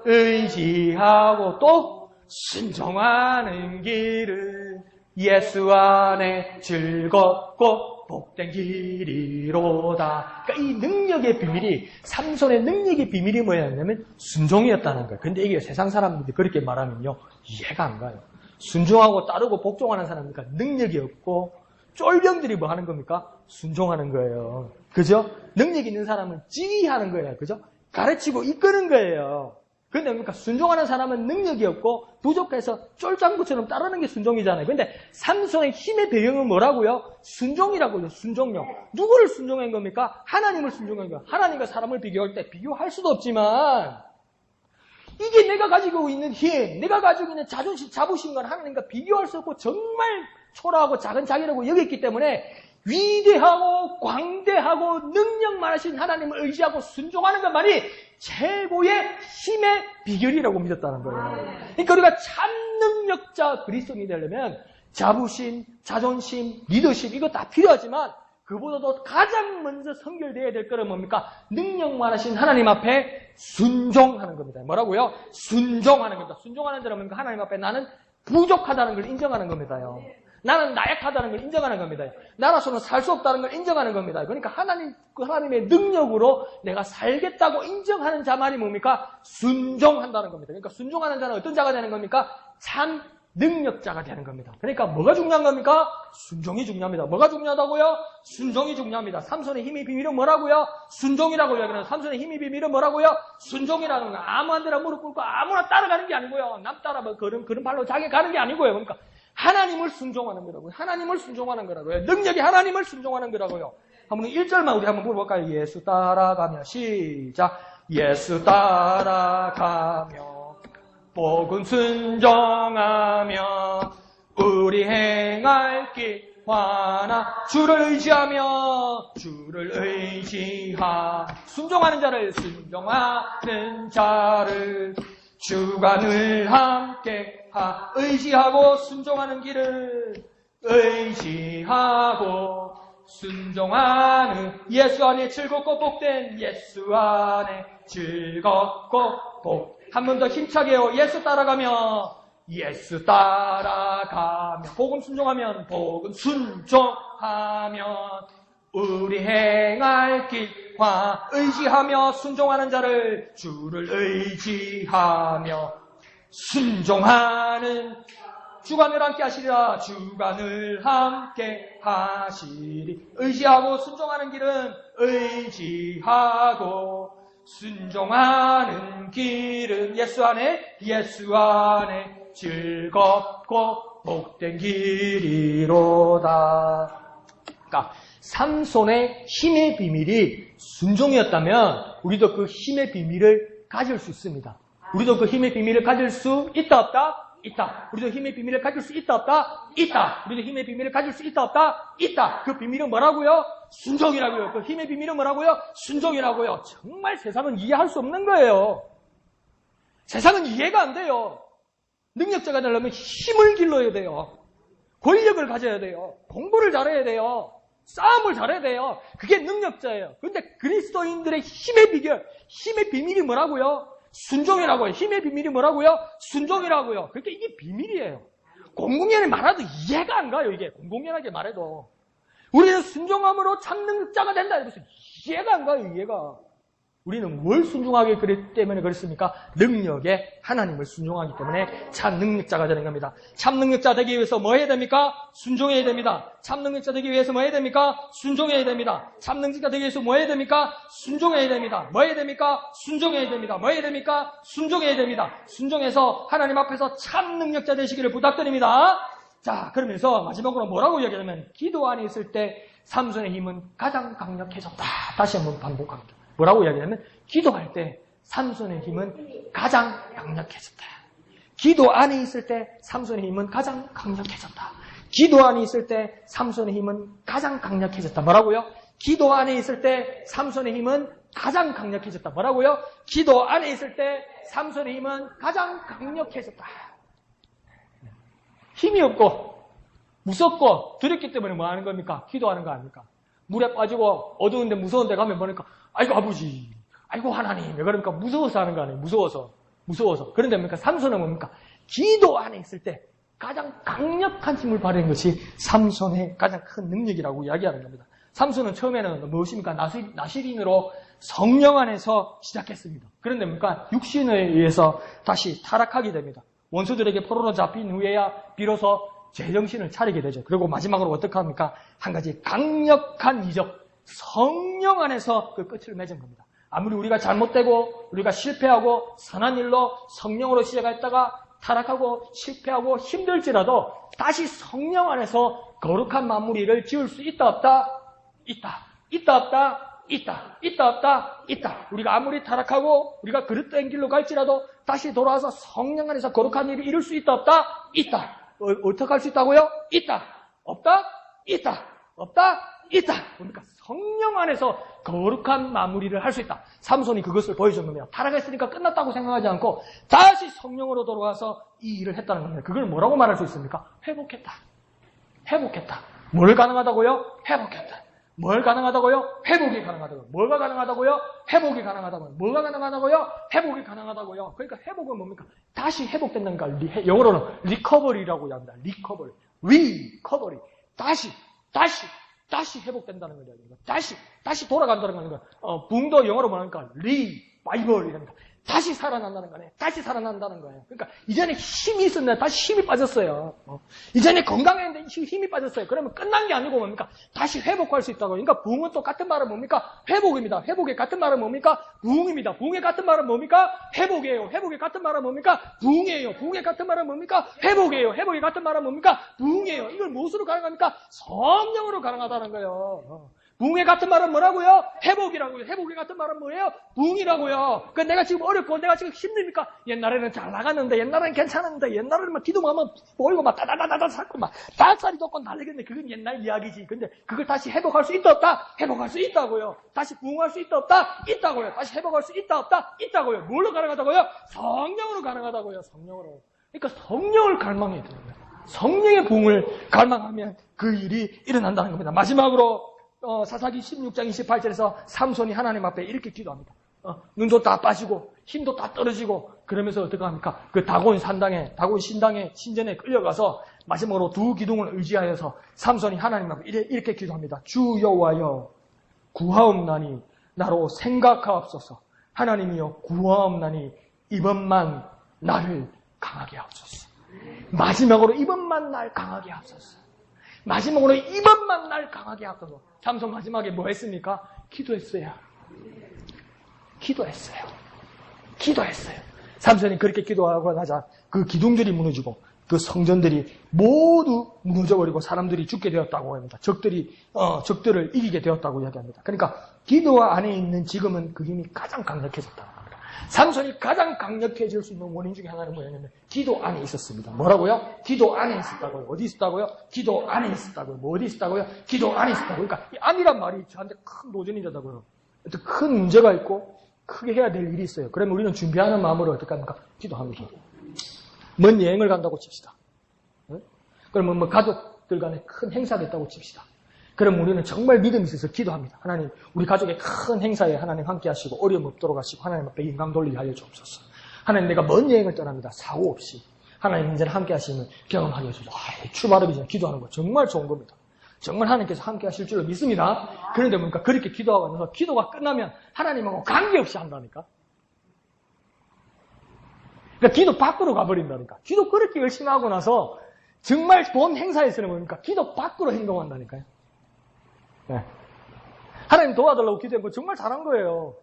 의지하고 또 순종하는 길은 예수 안에 즐겁고 복된 길이로다. 그러니까 이 능력의 비밀이, 삼손의 능력의 비밀이 뭐였냐면 순종이었다는 거예요. 근데 이게 세상 사람들이 그렇게 말하면요, 이해가 안 가요. 순종하고 따르고 복종하는 사람이니까 능력이 없고, 쫄병들이 뭐 하는 겁니까? 순종하는 거예요. 그죠? 능력 있는 사람은 지휘하는 거예요. 그죠? 가르치고 이끄는 거예요. 근데 뭡니까? 순종하는 사람은 능력이 없고 부족해서 쫄장구처럼 따르는 게 순종이잖아요. 근데 삼손의 힘의 배경은 뭐라고요? 순종이라고요. 순종력. 누구를 순종한 겁니까? 하나님을 순종한 거예요. 하나님과 사람을 비교할 때 비교할 수도 없지만 이게 내가 가지고 있는 힘, 내가 가지고 있는 자존심, 자부심과 하나님과 비교할 수 없고 정말 초라하고 작은 자기라고 여겼기 때문에 위대하고 광대하고 능력 많으신 하나님을 의지하고 순종하는 것만이 최고의 힘의 비결이라고 믿었다는 거예요. 그러니까 우리가 참 능력자 그리스도인이 되려면 자부심, 자존심, 리더십 이거 다 필요하지만 그보다도 가장 먼저 선결되어야 될 거는 뭡니까? 능력 많으신 하나님 앞에 순종하는 겁니다. 뭐라고요? 순종하는 겁니다. 순종하는 자는 뭡니까? 하나님 앞에 나는 부족하다는 걸 인정하는 겁니다요. 나는 나약하다는 걸 인정하는 겁니다. 나라서는 살 수 없다는 걸 인정하는 겁니다. 그러니까 하나님의 능력으로 내가 살겠다고 인정하는 자만이 뭡니까? 순종한다는 겁니다. 그러니까 순종하는 자는 어떤 자가 되는 겁니까? 참 능력자가 되는 겁니다. 그러니까 뭐가 중요한 겁니까? 순종이 중요합니다. 뭐가 중요하다고요? 순종이 중요합니다. 삼손의 힘의 비밀은 뭐라고요? 순종이라고 이야기하는 삼손의 힘의 비밀은 뭐라고요? 순종이라는 거. 아무한 데나 무릎 꿇고 아무나 따라가는 게 아니고요. 남 따라 그런 발로 자기 가는 게 아니고요. 그러니까 하나님을 순종하는 거라고요. 하나님을 순종하는 거라고요. 능력이 하나님을 순종하는 거라고요. 한번 1절만 우리 한번 물어볼까요? 예수 따라가며 시작. 예수 따라가며 복음 순종하며 우리 행할 길 환하 주를 의지하며 순종하는 자를 주가 늘 함께 의지하고 순종하는 길을 의지하고 순종하는 예수 안에 즐겁고 복된 예수 안에 즐겁고 복 한 번 더 힘차게요. 예수 따라가며 복음 순종하면 우리 행할 길과 의지하며 순종하는 자를 주를 의지하며 순종하는 주가 늘 함께 하시리라. 주가 늘 함께 하시리. 의지하고 순종하는 길은 의지하고 순종하는 길은 예수 안에 즐겁고 복된 길이로다. 아까 삼손의 힘의 비밀이 순종이었다면 우리도 그 힘의 비밀을 가질 수 있습니다. 우리도 그 힘의 비밀을 가질 수 있다 없다? 있다. 우리도 힘의 비밀을 가질 수 있다 없다? 있다. 우리도 힘의 비밀을 가질 수 있다 없다? 있다. 그 비밀은 뭐라고요? 순종이라고요. 그 힘의 비밀은 뭐라고요? 순종이라고요. 정말 세상은 이해할 수 없는 거예요. 세상은 이해가 안 돼요. 능력자가 되려면 힘을 길러야 돼요. 권력을 가져야 돼요. 공부를 잘해야 돼요. 싸움을 잘해야 돼요. 그게 능력자예요. 그런데 그리스도인들의 힘의 비결, 힘의 비밀이 뭐라고요? 순종이라고요. 힘의 비밀이 뭐라고요? 순종이라고요. 그러니까 이게 비밀이에요. 공공연히 말해도 이해가 안 가요. 이게 공공연하게 말해도. 우리는 순종함으로 참 능력자가 된다. 이래서 이해가 안 가요. 이해가. 우리는 뭘 순종하기 때문에 그렇습니까? 능력에 하나님을 순종하기 때문에 참 능력자가 되는 겁니다. 참 능력자 되기 위해서 뭐 해야 됩니까? 순종해야 됩니다. 참 능력자 되기 위해서 뭐 해야 됩니까? 순종해야 됩니다. 참 능력자 되기 위해서 뭐 해야 됩니까? 순종해야 됩니다. 뭐 해야 됩니까? 순종해야 됩니다. 뭐 해야 됩니까? 순종해야 됩니다. 순종해서 하나님 앞에서 참 능력자 되시기를 부탁드립니다. 자, 그러면서 마지막으로 뭐라고 이야기하냐면 기도 안에 있을 때 삼손의 힘은 가장 강력해졌다. 다시 한번 반복합니다. 뭐라고 이야기하냐면 기도할 때 삼손의 힘은 가장 강력해졌다. 기도 안에 있을 때 삼손의 힘은 가장 강력해졌다. 기도 안에 있을 때 삼손의 힘은 가장 강력해졌다. 뭐라고요? 기도 안에 있을 때 삼손의 힘은 가장 강력해졌다. 뭐라고요? 기도 안에 있을 때 삼손의 힘은 가장 강력해졌다. 힘이 없고 무섭고 두렵기 때문에 뭐 하는 겁니까? 기도하는 거 아닙니까? 물에 빠지고 어두운데 무서운 데 가면 뭐니까 아이고 아버지, 아이고 하나님, 왜 그러니까 무서워서 하는 거 아니에요? 무서워서. 그런데 뭡니까? 삼손은 뭡니까? 기도 안에 있을 때 가장 강력한 힘을 발휘하는 것이 삼손의 가장 큰 능력이라고 이야기하는 겁니다. 삼손은 처음에는 무엇입니까? 나시린으로 성령 안에서 시작했습니다. 그런데 뭡니까? 육신에 의해서 다시 타락하게 됩니다. 원수들에게 포로로 잡힌 후에야 비로소 제정신을 차리게 되죠. 그리고 마지막으로 어떻게 합니까? 한 가지 강력한 이적, 성령 안에서 그 끝을 맺은 겁니다. 아무리 우리가 잘못되고 우리가 실패하고 선한 일로 성령으로 시작했다가 타락하고 실패하고 힘들지라도 다시 성령 안에서 거룩한 마무리를 지을 수 있다 없다? 있다. 있다 없다? 있다. 있다 없다? 있다. 우리가 아무리 타락하고 우리가 그릇된 길로 갈지라도 다시 돌아와서 성령 안에서 거룩한 일을 이룰 수 있다 없다? 있다. 어떻게 할 수 있다고요? 있다. 없다? 있다. 없다? 있다. 그러니까 성령 안에서 거룩한 마무리를 할 수 있다. 삼손이 그것을 보여준 겁니다. 타락했으니까 끝났다고 생각하지 않고 다시 성령으로 돌아와서 이 일을 했다는 겁니다. 그걸 뭐라고 말할 수 있습니까? 회복했다. 회복했다. 뭘 가능하다고요? 회복했다. 뭘 가능하다고요? 회복이 가능하다고요. 뭐가 가능하다고요? 회복이 가능하다고요. 뭐가 가능하다고요? 회복이 가능하다고요. 그러니까 회복은 뭡니까? 다시 회복된다는 거. 영어로는 리커버리라고 합니다. 리커버리. 리커버리. 다시 회복된다는 거죠. 다시 돌아간다는 거니까. 붕도 영어로 뭐합니까? 리바이벌이랍니다. 다시 살아난다는 거네. 다시 살아난다는 거예요. 그러니까 이전에 힘이 있었는데 다시 힘이 빠졌어요. 이전에 건강했는데 힘이 빠졌어요. 그러면 끝난 게 아니고 뭡니까? 다시 회복할 수 있다고. 그러니까 부흥은 또 같은 말은 뭡니까? 회복입니다. 회복의 같은 말은 뭡니까? 부흥입니다. 부흥의 같은 말은 뭡니까? 회복이에요. 회복의 같은 말은 뭡니까? 부흥이에요. 부흥의 같은 말은 뭡니까? 회복이에요. 회복의 같은 말은 뭡니까? 부흥이에요. 이걸 무엇으로 가능합니까? 성령으로 가능하다는 거예요. 부흥의 같은 말은 뭐라고요? 회복이라고요. 회복의 같은 말은 뭐예요? 부흥이라고요. 그 내가 지금 어렵고 내가 지금 힘듭니까? 옛날에는 잘 나갔는데, 옛날에는 괜찮았는데, 옛날에는 막 기도만 하면 보이고 막 다다다다다 살고 막 닭살이 돋고 날리겠네. 그건 옛날 이야기지. 근데 그걸 다시 회복할 수 있다 없다? 회복할 수 있다고요. 다시 부흥할 수 있다 없다? 있다고요. 다시 회복할 수 있다 없다? 있다고요. 뭘로 가능하다고요? 성령으로 가능하다고요. 성령으로. 그러니까 성령을 갈망해야 됩니다. 성령의 부흥을 갈망하면 그 일이 일어난다는 겁니다. 마지막으로 사사기 16장 28절에서 삼손이 하나님 앞에 이렇게 기도합니다. 눈도 다 빠지고 힘도 다 떨어지고 그러면서 어떻게 합니까? 그 다곤 신당의 신전에 끌려가서 마지막으로 두 기둥을 의지하여서 삼손이 하나님 앞에 이렇게 기도합니다. 주 여호와여 구하옵나니 나로 생각하옵소서. 하나님이여 구하옵나니 이번만 나를 강하게 하옵소서. 마지막으로 이번만 날 강하게 하옵소서. 마지막으로 이번만 날 강하게 하옵소서. 삼손 마지막에 뭐 했습니까? 기도했어요. 삼손이 그렇게 기도하고 나자 그 기둥들이 무너지고 그 성전들이 모두 무너져버리고 사람들이 죽게 되었다고 합니다. 적들을 이기게 되었다고 이야기합니다. 그러니까 기도 안에 있는 지금은 그 힘이 가장 강력해졌다고 합니다. 삼손이 가장 강력해질 수 있는 원인 중에 하나는 뭐냐면 기도 안에 있었습니다. 뭐라고요? 기도 안에 있었다고요. 어디 있었다고요? 기도 안에 있었다고요. 뭐 어디 있었다고요? 기도 안에 있었다고요. 그러니까 이 안이란 말이 저한테 큰 도전이 되다고요. 큰 문제가 있고 크게 해야 될 일이 있어요. 그러면 우리는 준비하는 마음으로 어떻게 합니까? 기도합니다. 먼 여행을 간다고 칩시다. 그러면 뭐 가족들 간에 큰 행사가 있다고 칩시다. 그럼 우리는 정말 믿음이 있어서 기도합니다. 하나님, 우리 가족의 큰 행사에 하나님 함께 하시고 어려움 없도록 하시고 하나님 앞에 인강 돌리게 하여 주옵소서. 하나님, 내가 먼 여행을 떠납니다. 사고 없이. 하나님 이제는 함께 하시면 경험하게 해주죠. 출발하기 전에 기도하는 거 정말 좋은 겁니다. 정말 하나님께서 함께 하실 줄로 믿습니다. 그런데 뭡니까? 그렇게 기도하고 나서 기도가 끝나면 하나님하고 관계없이 한다니까. 그러니까 기도 밖으로 가버린다니까. 기도 그렇게 열심히 하고 나서 정말 본 행사에서는 뭡니까? 기도 밖으로 행동한다니까요. 네. 하나님 도와달라고 기도한 거 정말 잘한 거예요.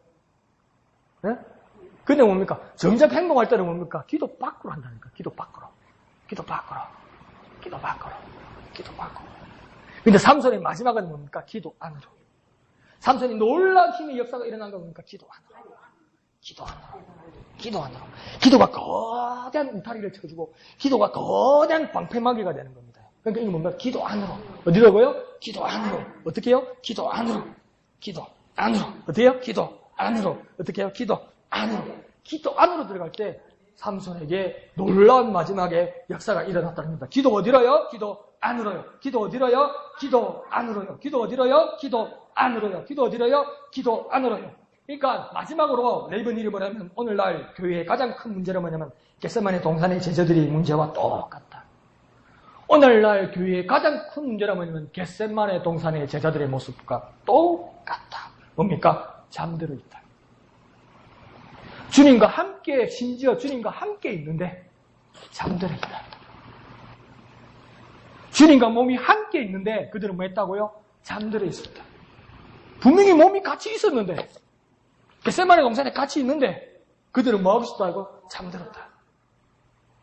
네? 근데 뭡니까? 정작 행동할 때는 뭡니까? 기도 밖으로 한다니까. 기도 밖으로. 기도 밖으로. 기도 밖으로. 기도 밖으로. 근데 삼손의 마지막은 뭡니까? 기도 안으로. 삼손이 놀라운 힘의 역사가 일어난 거 뭡니까? 기도 안으로. 기도 안으로. 기도 안으로. 기도가 거대한 울타리를 쳐주고 기도가 거대한 방패막이가 되는 겁니다. 그러니까 이게 뭔가 기도 안으로. 어디라고요? 기도 안으로. 어떻게 해요? 기도 안으로. 기도 안으로. 어떻게 해요? 기도 안으로. 어떻게 해요? 기도 안으로. 기도 안으로 들어갈 때 삼손에게 놀라운 마지막에 역사가 일어났다는 겁니다. 기도 어디로요? 기도 안으로요. 기도 어디로요? 기도 안으로요. 기도 어디로요? 기도 안으로요. 기도 어디로요? 기도 안으로요. 그러니까 마지막으로 레이번 일이 뭐냐면 오늘날 교회의 가장 큰 문제는 뭐냐면 겟세마네 동산의 제자들의 문제와 똑같다. 오늘날 교회의 가장 큰 문제는 뭐냐면 겟세마네 동산의 제자들의 모습과 똑같다. 뭡니까? 잠들어 있다. 주님과 함께, 심지어 주님과 함께 있는데 잠들어 있다. 주님과 몸이 함께 있는데 그들은 뭐 했다고요? 잠들어 있었다. 분명히 몸이 같이 있었는데 겟세마네 동산에 같이 있는데 그들은 뭐 하고 있었다고? 잠들었다.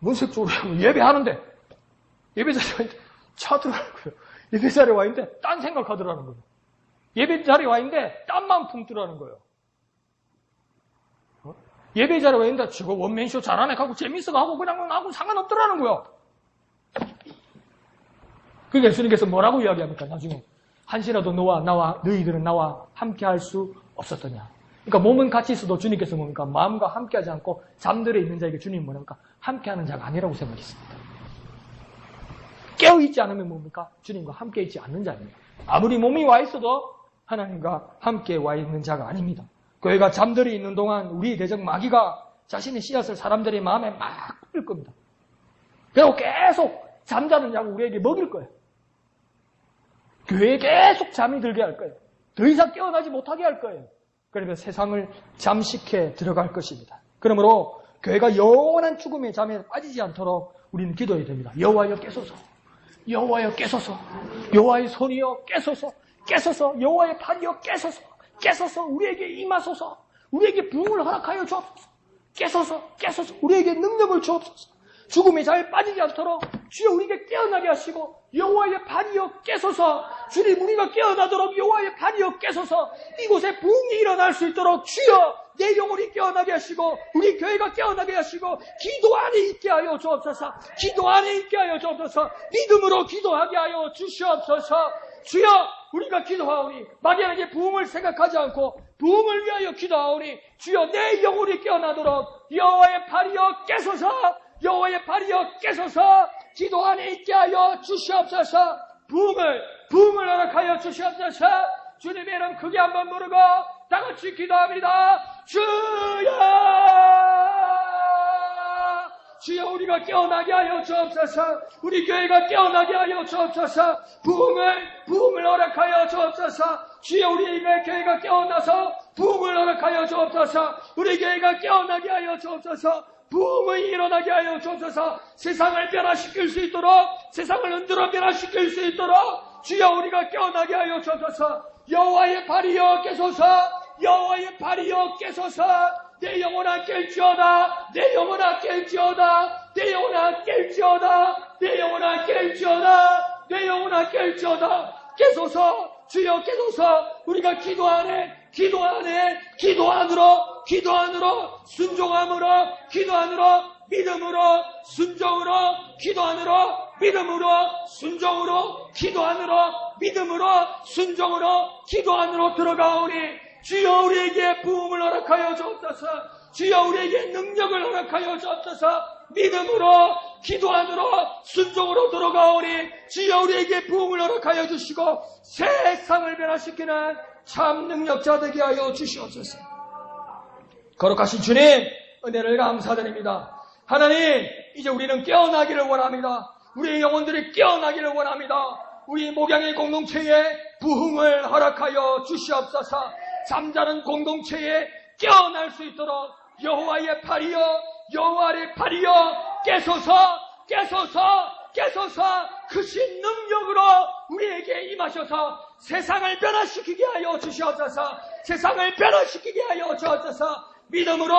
문색적으로 예배하는데 예배 자리에 와 있는데 차들어가는 거예요. 예배 자리에 와 있는데 딴 생각하더라는 거예요. 예배 자리에 와 있는데 딴만 품더라는 거예요. 예배 자리에 와 있는데 저거 원맨쇼 잘하네 하고 재밌어 하고 그냥 하고 상관없더라는 거예요. 그러니까 예수님께서 뭐라고 이야기합니까? 나중에 한시라도 너희들은 나와 함께 할 수 없었더냐. 그러니까 몸은 같이 있어도 주님께서 뭡니까? 마음과 함께하지 않고 잠들어 있는 자에게 주님은 뭐랍니까? 함께하는 자가 아니라고 생각했습니다. 깨어있지 않으면 뭡니까? 주님과 함께 있지 않는 자입니다. 아무리 몸이 와 있어도 하나님과 함께 와 있는 자가 아닙니다. 교회가 잠들어 있는 동안 우리 대적 마귀가 자신의 씨앗을 사람들의 마음에 막 뿌릴 겁니다. 그리고 계속 잠자는 약을 우리에게 먹일 거예요. 교회에 계속 잠이 들게 할 거예요. 더 이상 깨어나지 못하게 할 거예요. 그러면 세상을 잠식해 들어갈 것입니다. 그러므로 교회가 영원한 죽음의 잠에 빠지지 않도록 우리는 기도해야 됩니다. 여호와여 깨소서, 여호와여 깨소서, 여호와의 손이여 깨소서, 깨소서, 여호와의 팔이여 깨소서, 깨소서, 우리에게 임하소서, 우리에게 부흥을 허락하여 주옵소서, 깨소서, 깨소서, 우리에게 능력을 주옵소서, 죽음의 자에 빠지지 않도록 주여 우리에게 깨어나게 하시고 여호와의 발이여 깨소서, 주님 우리가 깨어나도록 여호와의 발이여 깨소서, 이곳에 부흥이 일어날 수 있도록 주여 내 영혼이 깨어나게 하시고 우리 교회가 깨어나게 하시고 기도 안에 있게 하여 주옵소서, 기도 안에 있게 하여 주옵소서, 믿음으로 기도하게 하여 주시옵소서. 주여 우리가 기도하오니 마귀에게 부흥을 생각하지 않고 부흥을 위하여 기도하오니 주여 내 영혼이 깨어나도록 여호와의 발이여 깨소서, 여호와의 발이여 깨소서, 기도 안에 있게 하여 주시옵소서. 부흥을 허락하여 주시옵소서. 주님의 이름 크게 한번 부르고 다 같이 기도합니다. 주여, 주여 우리가 깨어나게 하여 주옵소서. 우리 교회가 깨어나게 하여 주옵소서. 부흥을 허락하여 주옵소서. 주여 우리 교회가 깨어나서 부흥을 허락하여 주옵소서. 우리 교회가 깨어나게 하여 주옵소서. 부흥이 일어나게 하여 주옵소서. 세상을 변화시킬 수 있도록, 세상을 흔들어 변화시킬 수 있도록 주여 우리가 깨어나게 하여 주옵소서. 여호와의 발이여 깨소서, 여호와의 발이여 깨소서, 내 영혼아 깰지어다. 내 영혼아 깰지어다. 내 영혼아 깰지어다. 내 영혼아 깰지어다. 내 영혼아 깰지어다. 깨소서. 주여 깨소서. 우리가 기도 안에 기도 안으로 순종함으로 기도 안으로 믿음으로 순종으로 기도 안으로 믿음으로 순종으로 기도 안으로 믿음으로 순종으로 기도 안으로 들어가오니 주여 우리에게 부흥을 허락하여 주옵소서. 주여 우리에게 능력을 허락하여 주옵소서. 믿음으로 기도 안으로 순종으로 들어가오니 주여 우리에게 부흥을 허락하여 주시고 세상을 변화시키는 참 능력자 되게 하여 주시옵소서. 거룩하신 주님 은혜를 감사드립니다. 하나님 이제 우리는 깨어나기를 원합니다. 우리의 영혼들이 깨어나기를 원합니다. 우리 목양의 공동체에 부흥을 허락하여 주시옵소서. 잠자는 공동체에 깨어날 수 있도록 여호와의 팔이여 여호와의 팔이여 깨소서 크신 능력으로 우리에게 임하셔서 세상을 변화시키게 하여 주시옵소서. 세상을 변화시키게 하여 주옵소서. 믿음으로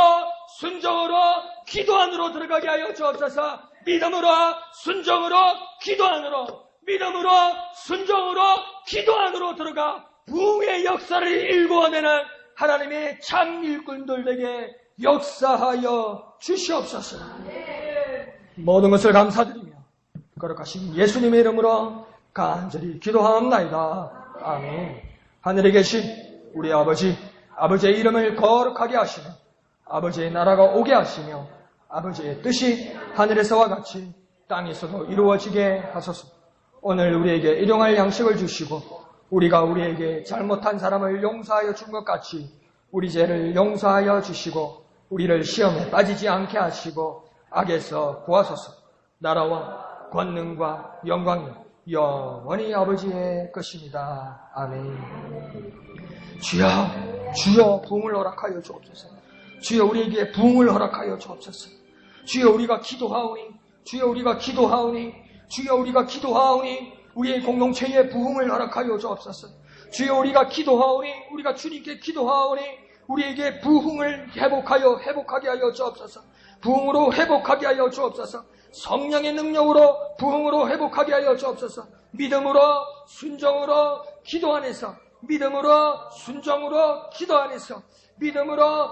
순종으로 기도 안으로 들어가게 하여 주옵소서. 믿음으로 순종으로 기도 안으로 믿음으로 순종으로 기도 안으로 들어가 부흥의 역사를 일구어내는 하나님의 참 일꾼들에게 역사하여 주시옵소서. 모든 것을 감사드리며 거룩하신 예수님의 이름으로 간절히 기도하옵나이다. 아멘. 하늘에 계신 우리 아버지의 이름을 거룩하게 하시며 아버지의 나라가 오게 하시며 아버지의 뜻이 하늘에서와 같이 땅에서도 이루어지게 하소서. 오늘 우리에게 일용할 양식을 주시고 우리가 우리에게 잘못한 사람을 용서하여 준 것 같이 우리 죄를 용서하여 주시고 우리를 시험에 빠지지 않게 하시고 악에서 구하소서. 나라와 권능과 영광이 영원히 아버지의 것입니다. 아멘. 주여 부흥을 허락하여 주옵소서. 주여 우리에게 부흥을 허락하여 주옵소서. 주여 우리가 기도하오니 우리의 공동체에 부흥을 허락하여 주옵소서. 주여 우리가 주님께 기도하오니 우리에게 부흥을 회복하게 하여 주옵소서. 부흥으로 회복하게 하여 주옵소서. 성령의 능력으로 부흥으로 회복하게 하여 주옵소서. 믿음으로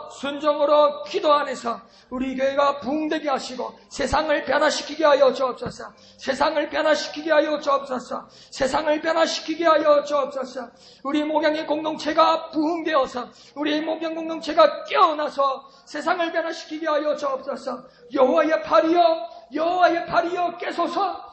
순종으로 기도 안에서 우리 교회가 부흥되게 하시고 세상을 변화시키게 하여 주옵소서. 우리 목양의 공동체가 부흥되어서 우리 목양 공동체가 깨어나서 세상을 변화시키게 하여 주옵소서. 여호와의 팔이여 깨소서.